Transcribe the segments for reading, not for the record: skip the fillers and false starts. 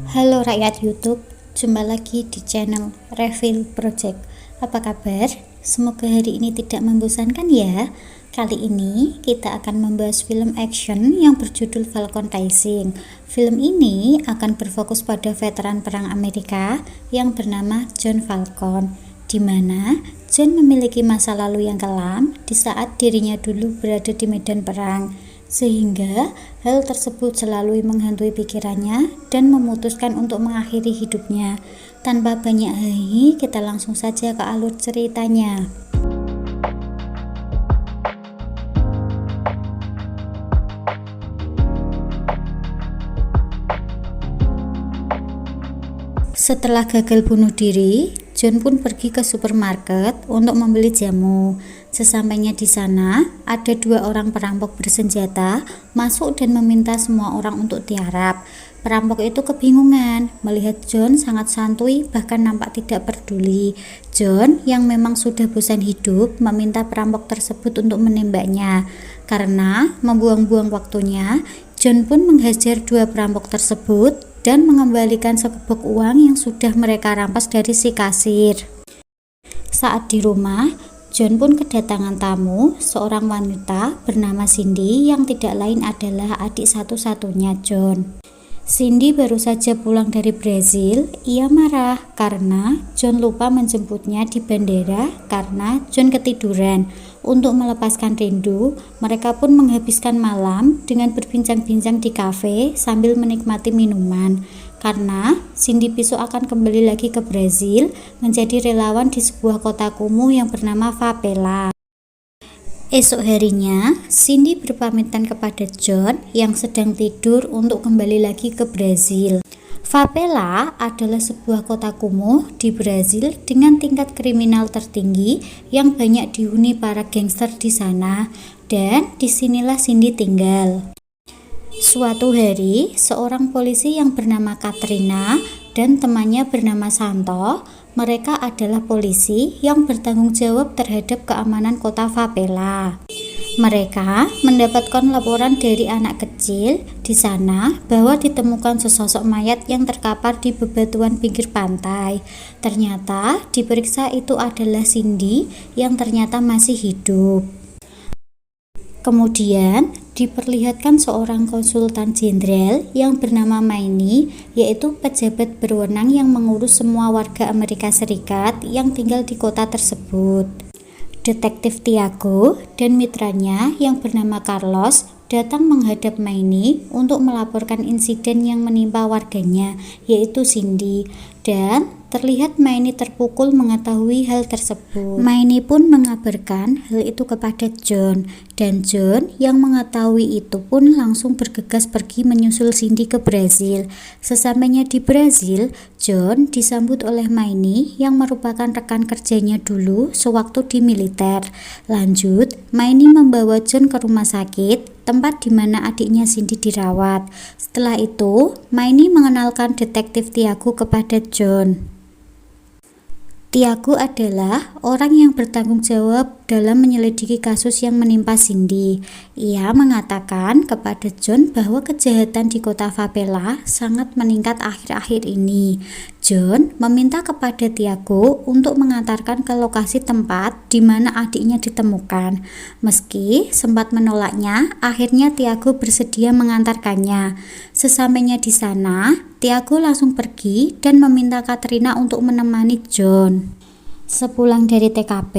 Halo rakyat YouTube, jumpa lagi di channel Reveal Project. Apa kabar? Semoga hari ini tidak membosankan ya. Kali ini kita akan membahas film action yang berjudul Falcon Rising. Film ini akan berfokus pada veteran perang Amerika yang bernama John Falcon, di mana John memiliki masa lalu yang kelam di saat dirinya dulu berada di medan perang, sehingga hal tersebut selalu menghantui pikirannya dan memutuskan untuk mengakhiri hidupnya. Tanpa banyak hai, kita langsung saja ke alur ceritanya. Setelah gagal bunuh diri, John pun pergi ke supermarket untuk membeli jamu. Sesampainya di sana, ada dua orang perampok bersenjata masuk dan meminta semua orang untuk tiarap. Perampok itu kebingungan melihat John sangat santuy, bahkan nampak tidak peduli. John yang memang sudah bosan hidup meminta perampok tersebut untuk menembaknya. Karena membuang-buang waktunya, John pun menghajar dua perampok tersebut dan mengembalikan sekepok uang yang sudah mereka rampas dari si kasir. Saat di rumah, John pun kedatangan tamu, seorang wanita bernama Cindy yang tidak lain adalah adik satu-satunya John. Cindy baru saja pulang dari Brazil. Ia marah karena John lupa menjemputnya di bandara karena John ketiduran. Untuk melepaskan rindu, mereka pun menghabiskan malam dengan berbincang-bincang di kafe sambil menikmati minuman. Karena Cindy besok akan kembali lagi ke Brazil menjadi relawan di sebuah kota kumuh yang bernama Favela. Esok harinya, Cindy berpamitan kepada John yang sedang tidur untuk kembali lagi ke Brazil. Favela adalah sebuah kota kumuh di Brazil dengan tingkat kriminal tertinggi yang banyak dihuni para gangster di sana, dan disinilah Cindy tinggal. Suatu hari, seorang polisi yang bernama Katrina dan temannya bernama Santo, mereka adalah polisi yang bertanggung jawab terhadap keamanan kota Favela. Mereka mendapatkan laporan dari anak kecil di sana bahwa ditemukan sesosok mayat yang terkapar di bebatuan pinggir pantai. Ternyata diperiksa itu adalah Cindy yang ternyata masih hidup. Kemudian diperlihatkan seorang konsultan jenderal yang bernama Maini, yaitu pejabat berwenang yang mengurus semua warga Amerika Serikat yang tinggal di kota tersebut. Detektif Tiago dan mitranya yang bernama Carlos datang menghadap Maini untuk melaporkan insiden yang menimpa warganya, yaitu Cindy, dan terlihat Maini terpukul mengetahui hal tersebut. Maini pun mengabarkan hal itu kepada John, dan John yang mengetahui itu pun langsung bergegas pergi menyusul Cindy ke Brazil. Sesampainya di Brazil, John disambut oleh Maini yang merupakan rekan kerjanya dulu sewaktu di militer. Lanjut, Maini membawa John ke rumah sakit, tempat di mana adiknya Cindy dirawat. Setelah itu, Maini mengenalkan detektif Tiago kepada John. Tiago adalah orang yang bertanggung jawab dalam menyelidiki kasus yang menimpa Cindy. Ia mengatakan kepada John bahwa kejahatan di kota Favela sangat meningkat akhir-akhir ini. John meminta kepada Tiago untuk mengantarkan ke lokasi tempat di mana adiknya ditemukan. Meski sempat menolaknya, akhirnya Tiago bersedia mengantarkannya. Sesampainya di sana, Tiago langsung pergi dan meminta Katrina untuk menemani John. Sepulang dari TKP,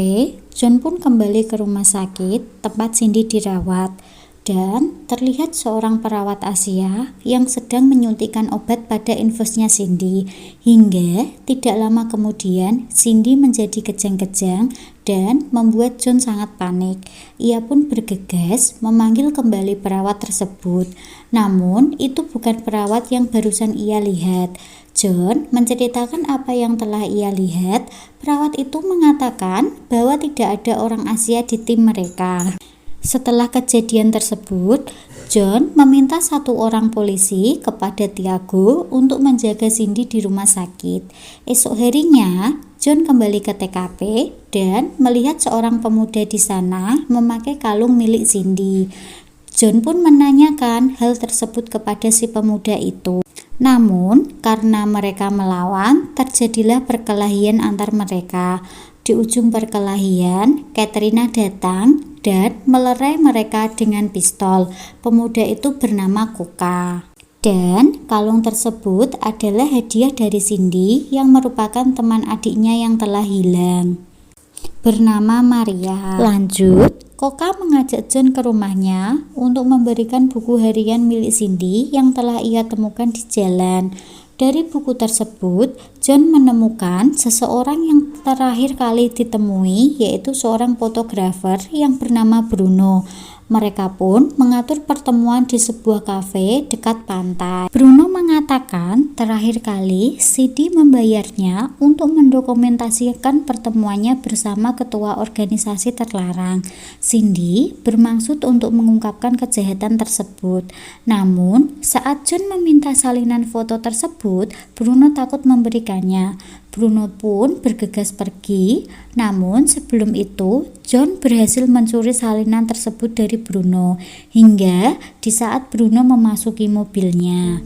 John pun kembali ke rumah sakit tempat Cindy dirawat, dan terlihat seorang perawat Asia yang sedang menyuntikkan obat pada infusnya Cindy. Hingga tidak lama kemudian Cindy menjadi kejang-kejang dan membuat John sangat panik. Ia pun bergegas memanggil kembali perawat tersebut. Namun itu bukan perawat yang barusan ia lihat. John menceritakan apa yang telah ia lihat. Perawat itu mengatakan bahwa tidak ada orang Asia di tim mereka. Setelah kejadian tersebut, John meminta satu orang polisi kepada Tiago untuk menjaga Cindy di rumah sakit. Esok harinya, John kembali ke TKP dan melihat seorang pemuda di sana memakai kalung milik Cindy. John pun menanyakan hal tersebut kepada si pemuda itu. Namun, karena mereka melawan, terjadilah perkelahian antar mereka. Di ujung perkelahian, Katrina datang dan melerai mereka dengan pistol. Pemuda itu bernama Koka. Dan kalung tersebut adalah hadiah dari Cindy yang merupakan teman adiknya yang telah hilang, bernama Maria. Lanjut, Koka mengajak John ke rumahnya untuk memberikan buku harian milik Cindy yang telah ia temukan di jalan. Dari buku tersebut, John menemukan seseorang yang terakhir kali ditemui, yaitu seorang fotografer yang bernama Bruno. Mereka pun mengatur pertemuan di sebuah kafe dekat pantai. Bruno mengatakan terakhir kali Cindy membayarnya untuk mendokumentasikan pertemuannya bersama ketua organisasi terlarang. Cindy bermaksud untuk mengungkapkan kejahatan tersebut. Namun, saat John meminta salinan foto tersebut, Bruno takut memberikannya. Bruno pun bergegas pergi, namun sebelum itu John berhasil mencuri salinan tersebut dari Bruno hingga di saat Bruno memasuki mobilnya.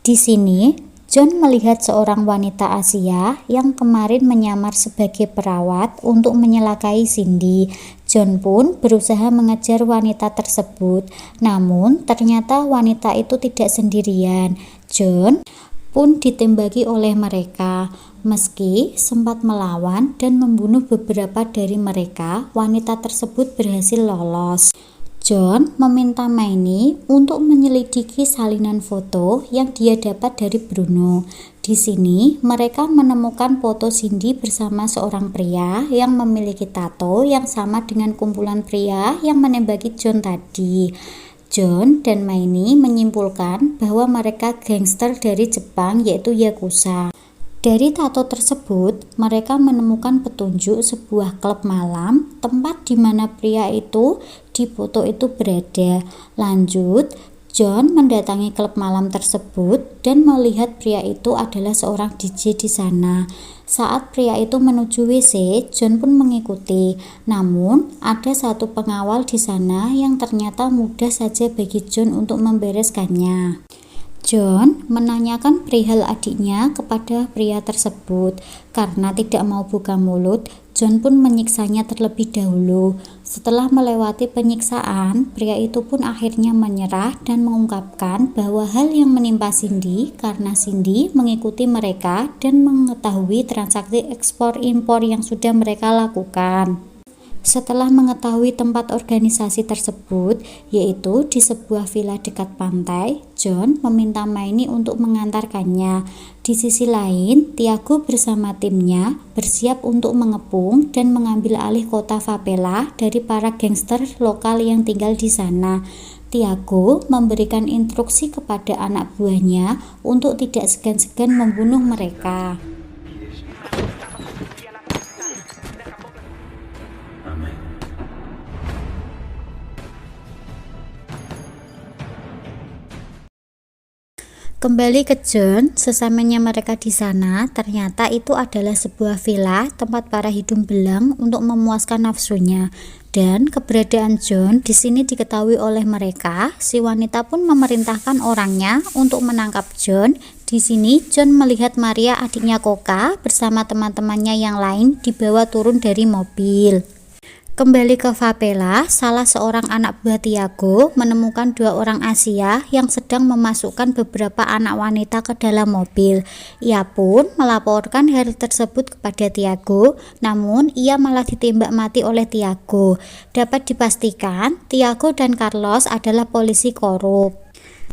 Di sini John melihat seorang wanita Asia yang kemarin menyamar sebagai perawat untuk menyelakai Cindy. John pun berusaha mengejar wanita tersebut, namun ternyata wanita itu tidak sendirian. John pun ditembaki oleh mereka. Meski sempat melawan dan membunuh beberapa dari mereka, wanita tersebut berhasil lolos. John meminta Maini untuk menyelidiki salinan foto yang dia dapat dari Bruno. Di sini, mereka menemukan foto Cindy bersama seorang pria yang memiliki tato yang sama dengan kumpulan pria yang menembaki John tadi. John dan Maini menyimpulkan bahwa mereka gangster dari Jepang, yaitu Yakuza. Dari tato tersebut, mereka menemukan petunjuk sebuah klub malam, tempat di mana pria itu di foto itu berada. Lanjut, John mendatangi klub malam tersebut dan melihat pria itu adalah seorang DJ di sana. Saat pria itu menuju WC, John pun mengikuti. Namun, ada satu pengawal di sana yang ternyata mudah saja bagi John untuk membereskannya. John menanyakan perihal adiknya kepada pria tersebut. Karena tidak mau buka mulut, John pun menyiksanya terlebih dahulu. Setelah melewati penyiksaan, pria itu pun akhirnya menyerah dan mengungkapkan bahwa hal yang menimpa Cindy karena Cindy mengikuti mereka dan mengetahui transaksi ekspor-impor yang sudah mereka lakukan. Setelah mengetahui tempat organisasi tersebut, yaitu di sebuah villa dekat pantai, John meminta Maini untuk mengantarkannya. Di sisi lain, Tiago bersama timnya bersiap untuk mengepung dan mengambil alih kota Favela dari para gangster lokal yang tinggal di sana. Tiago memberikan instruksi kepada anak buahnya untuk tidak segan-segan membunuh mereka. Kembali ke John, sesamanya mereka di sana, ternyata itu adalah sebuah villa tempat para hidung belang untuk memuaskan nafsunya. Dan keberadaan John di sini diketahui oleh mereka. Si wanita pun memerintahkan orangnya untuk menangkap John. Di sini John melihat Maria, adiknya Koka, bersama teman-temannya yang lain dibawa turun dari mobil. Kembali ke Favela, salah seorang anak buah Tiago menemukan dua orang Asia yang sedang memasukkan beberapa anak wanita ke dalam mobil. Ia pun melaporkan hal tersebut kepada Tiago, namun ia malah ditembak mati oleh Tiago. Dapat dipastikan, Tiago dan Carlos adalah polisi korup.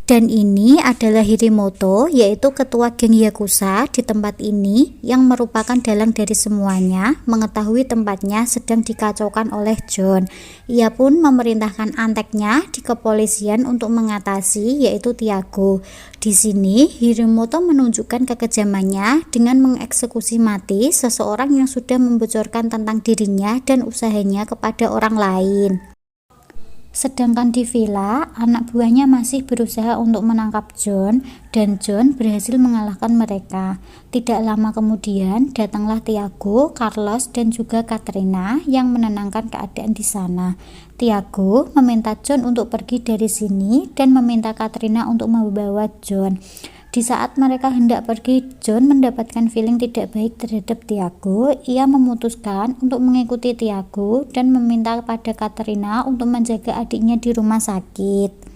Dan ini adalah Hirimoto, yaitu ketua geng Yakuza di tempat ini yang merupakan dalang dari semuanya, mengetahui tempatnya sedang dikacaukan oleh John. Ia pun memerintahkan anteknya di kepolisian untuk mengatasi, yaitu Tiago. Di sini Hirimoto menunjukkan kekejamannya dengan mengeksekusi mati seseorang yang sudah membocorkan tentang dirinya dan usahanya kepada orang lain. Sedangkan di villa, anak buahnya masih berusaha untuk menangkap John dan John berhasil mengalahkan mereka. Tidak lama kemudian, datanglah Tiago, Carlos, dan juga Katrina yang menenangkan keadaan di sana. Tiago meminta John untuk pergi dari sini dan meminta Katrina untuk membawa John. Di saat mereka hendak pergi, John mendapatkan feeling tidak baik terhadap Tiago. Ia memutuskan untuk mengikuti Tiago dan meminta pada Katrina untuk menjaga adiknya di rumah sakit.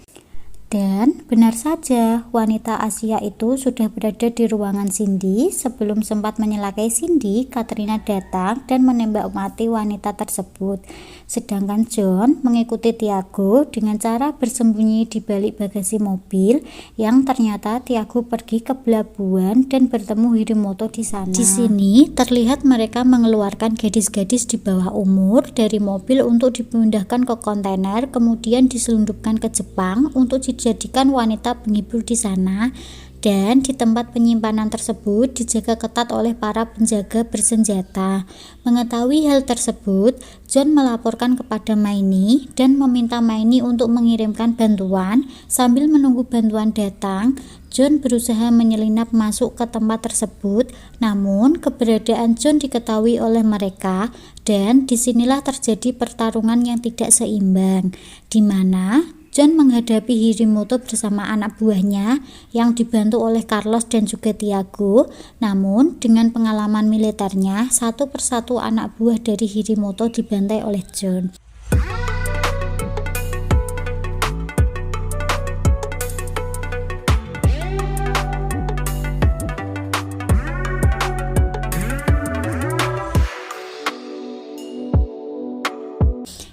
Dan benar saja, wanita Asia itu sudah berada di ruangan Cindy. Sebelum sempat menyelakai Cindy, Katrina datang dan menembak mati wanita tersebut. Sedangkan John mengikuti Tiago dengan cara bersembunyi di balik bagasi mobil, yang ternyata Tiago pergi ke pelabuhan dan bertemu Hirimoto di sana. Di sini terlihat mereka mengeluarkan gadis-gadis di bawah umur dari mobil untuk dipindahkan ke kontainer, kemudian diselundupkan ke Jepang untuk dijadikan wanita penghibur di sana, dan di tempat penyimpanan tersebut dijaga ketat oleh para penjaga bersenjata. Mengetahui hal tersebut, John melaporkan kepada Maini dan meminta Maini untuk mengirimkan bantuan. Sambil menunggu bantuan datang, John berusaha menyelinap masuk ke tempat tersebut, namun keberadaan John diketahui oleh mereka, dan disinilah terjadi pertarungan yang tidak seimbang, di mana John menghadapi Hirimoto bersama anak buahnya yang dibantu oleh Carlos dan juga Tiago. Namun dengan pengalaman militernya, satu persatu anak buah dari Hirimoto dibantai oleh John.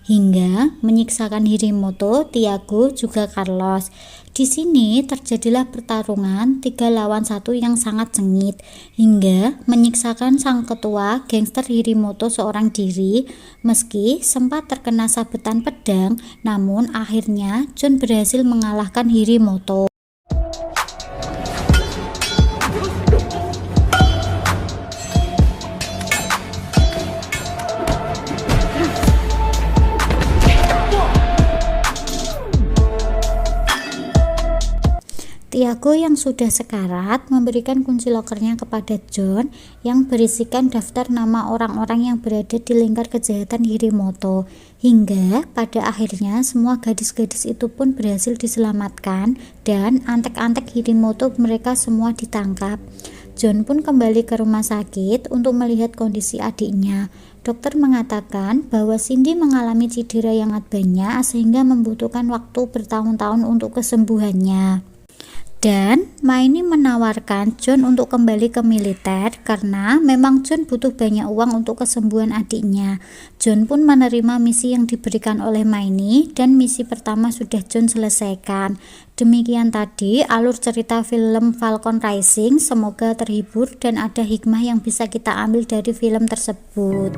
Hingga menyiksakan Hirimoto, Tiago, juga Carlos. Di sini terjadilah pertarungan 3 lawan 1 yang sangat sengit, hingga menyiksakan sang ketua gangster Hirimoto seorang diri. Meski sempat terkena sabetan pedang, namun akhirnya John berhasil mengalahkan Hirimoto. Tiago yang sudah sekarat memberikan kunci lokernya kepada John yang berisikan daftar nama orang-orang yang berada di lingkar kejahatan Hirimoto. Hingga pada akhirnya semua gadis-gadis itu pun berhasil diselamatkan dan antek-antek Hirimoto mereka semua ditangkap. John pun kembali ke rumah sakit untuk melihat kondisi adiknya. Dokter mengatakan bahwa Cindy mengalami cedera yang sangat banyak sehingga membutuhkan waktu bertahun-tahun untuk kesembuhannya. Dan Maini menawarkan John untuk kembali ke militer karena memang John butuh banyak uang untuk kesembuhan adiknya. John pun menerima misi yang diberikan oleh Maini dan misi pertama sudah John selesaikan. Demikian tadi alur cerita film Falcon Rising. Semoga terhibur dan ada hikmah yang bisa kita ambil dari film tersebut.